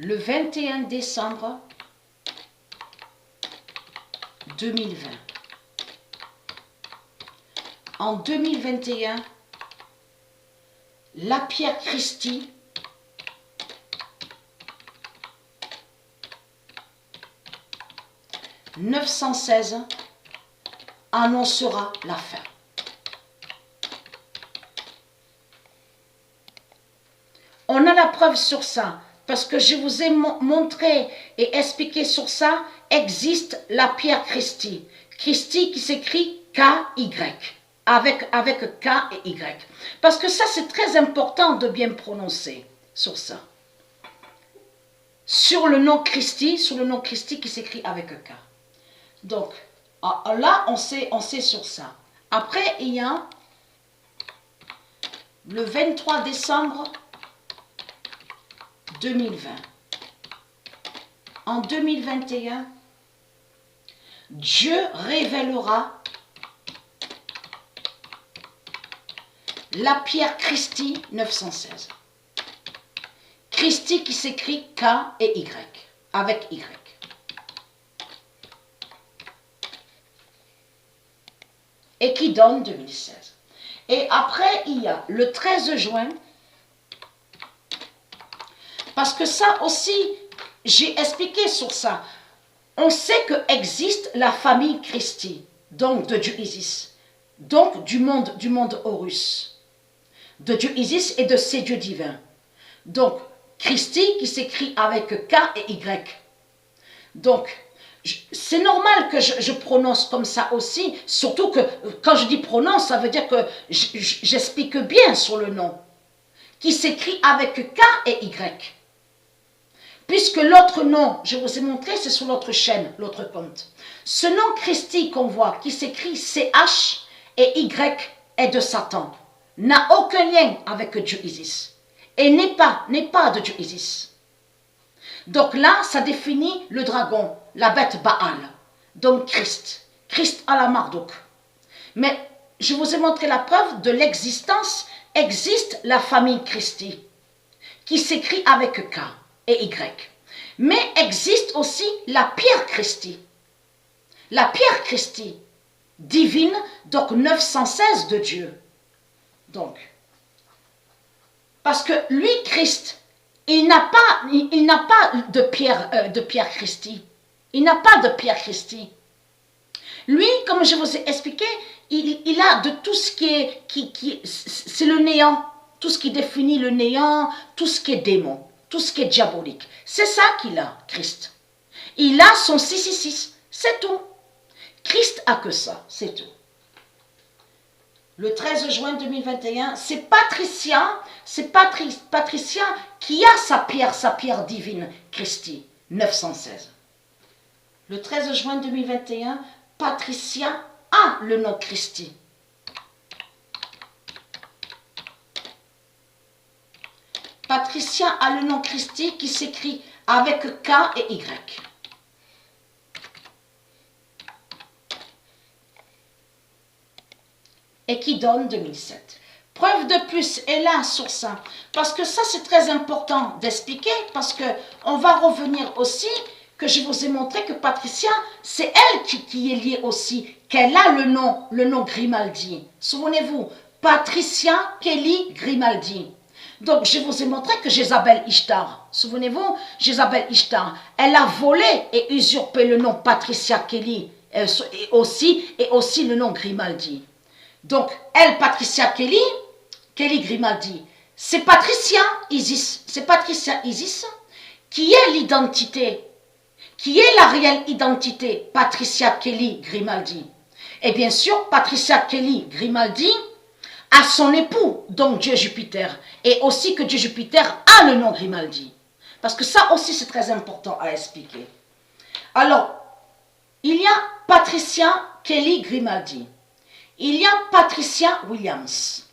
le 21 décembre 2020. En 2021, la Pierre Christi « 916 » annoncera la fin. On a la preuve sur ça, parce que je vous ai montré et expliqué sur ça, existe la Pierre Christi. Christi qui s'écrit K-Y, avec K et Y. Parce que ça, c'est très important de bien prononcer sur ça. Sur le nom Christi qui s'écrit avec K. Donc, là, on sait sur ça. Après, il y a le 23 décembre 2020. En 2021, Dieu révélera la Pierre Christi 916. Christi qui s'écrit K et Y, avec Y. Et qui donne 2016. Et après, il y a le 13 juin, parce que ça aussi, j'ai expliqué sur ça. On sait qu'existe la famille Christi, donc de Dieu Isis, donc du monde Horus, de Dieu Isis et de ses dieux divins. Donc, Christi qui s'écrit avec K et Y. Donc, c'est normal que je prononce comme ça aussi, surtout que quand je dis prononce, ça veut dire que j'explique bien sur le nom, qui s'écrit avec K et Y. Puisque l'autre nom, je vous ai montré, c'est sur l'autre chaîne, l'autre compte. Ce nom Christi qu'on voit, qui s'écrit CH et Y, est de Satan, n'a aucun lien avec Dieu Isis, et n'est pas de Dieu Isis. Donc là, ça définit le dragon, la bête Baal, donc Christ à la Marduk. Mais je vous ai montré la preuve de l'existence, existe la famille Christi, qui s'écrit avec K et Y. Mais existe aussi la Pierre Christi. La Pierre Christi, divine, donc 916 de Dieu. Donc, parce que lui, Christ, il n'a pas de Pierre Christi. Il n'a pas de Pierre Christi. Lui, comme je vous ai expliqué, il a de tout ce qui est, c'est le néant, tout ce qui définit le néant, tout ce qui est démon, tout ce qui est diabolique. C'est ça qu'il a, Christ. Il a son 666, c'est tout. Christ a que ça, c'est tout. Le 13 juin 2021, c'est Patricia qui a sa pierre divine, Christi, 916. Le 13 juin 2021, Patricia a le nom Christi. Patricia a le nom Christi qui s'écrit avec K et Y. Et qui donne 2007. Preuve de plus est là sur ça. Parce que ça, c'est très important d'expliquer. Parce qu'on va revenir aussi, que je vous ai montré que Patricia, c'est elle qui est liée aussi, qu'elle a le nom Grimaldi. Souvenez-vous, Patricia Kelly Grimaldi. Donc, je vous ai montré que Jézabel Ishtar, souvenez-vous, Jézabel Ishtar, elle a volé et usurpé le nom Patricia Kelly et aussi le nom Grimaldi. Donc, elle, Patricia Kelly Grimaldi, c'est Patricia Isis qui est l'identité, qui est la réelle identité, Patricia Kelly Grimaldi. Et bien sûr, Patricia Kelly Grimaldi a son époux, donc Dieu Jupiter, et aussi que Dieu Jupiter a le nom Grimaldi. Parce que ça aussi, c'est très important à expliquer. Alors, il y a Patricia Kelly Grimaldi. Il y a Patricia Williams.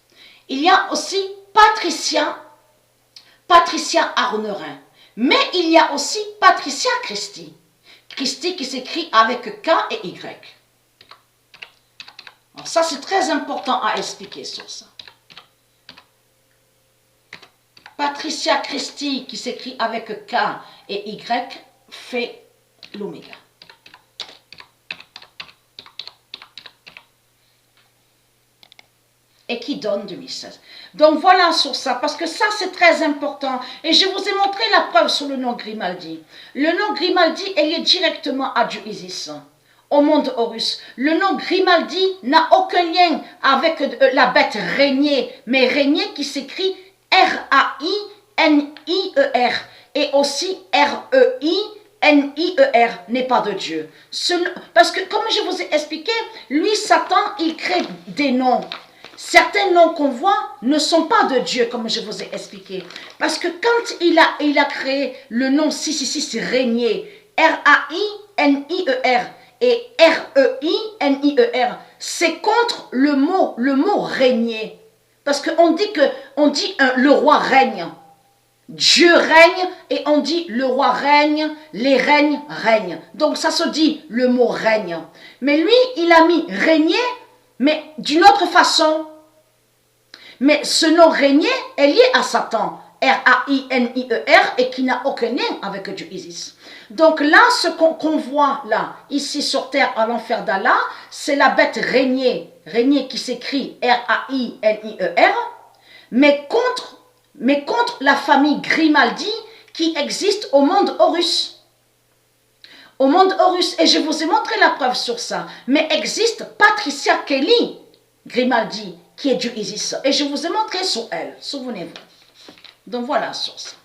Il y a aussi Patricia Arnerin. Mais il y a aussi Patricia Christi. Christi qui s'écrit avec K et Y. Alors ça, c'est très important à expliquer sur ça. Patricia Christie, qui s'écrit avec K et Y, fait l'oméga. Et qui donne 2016. Donc voilà sur ça, parce que ça c'est très important. Et je vous ai montré la preuve sur le nom Grimaldi. Le nom Grimaldi est lié directement à Dieu Isis, au monde Horus. Le nom Grimaldi n'a aucun lien avec la bête Régnier, mais Régnier qui s'écrit R-A-I-N-I-E-R et aussi R-E-I-N-I-E-R n'est pas de Dieu. Parce que comme je vous ai expliqué, lui Satan il crée des noms. Certains noms qu'on voit ne sont pas de Dieu, comme je vous ai expliqué. Parce que quand il a créé le nom 666 Régnier, R-A-I-N-I-E-R et R-E-I-N-I-E-R, c'est contre le mot régner. Parce qu'on dit le roi règne. Dieu règne et on dit le roi règne, les règnes règnent. Donc ça se dit le mot règne. Mais lui, il a mis régner, mais d'une autre façon. Mais ce nom régner est lié à Satan, R-A-I-N-I-E-R, et qui n'a aucun lien avec Dieu Isis. Donc là, ce qu'on voit là, ici sur terre, à l'enfer d'Allah, c'est la bête régner, régner qui s'écrit R-A-I-N-I-E-R, mais contre la famille Grimaldi qui existe au monde Horus. Au monde Horus, et je vous ai montré la preuve sur ça, mais existe Patricia Kelly Grimaldi, qui est Dieu Isis, et je vous ai montré sur elle, souvenez-vous. Donc voilà sur ça.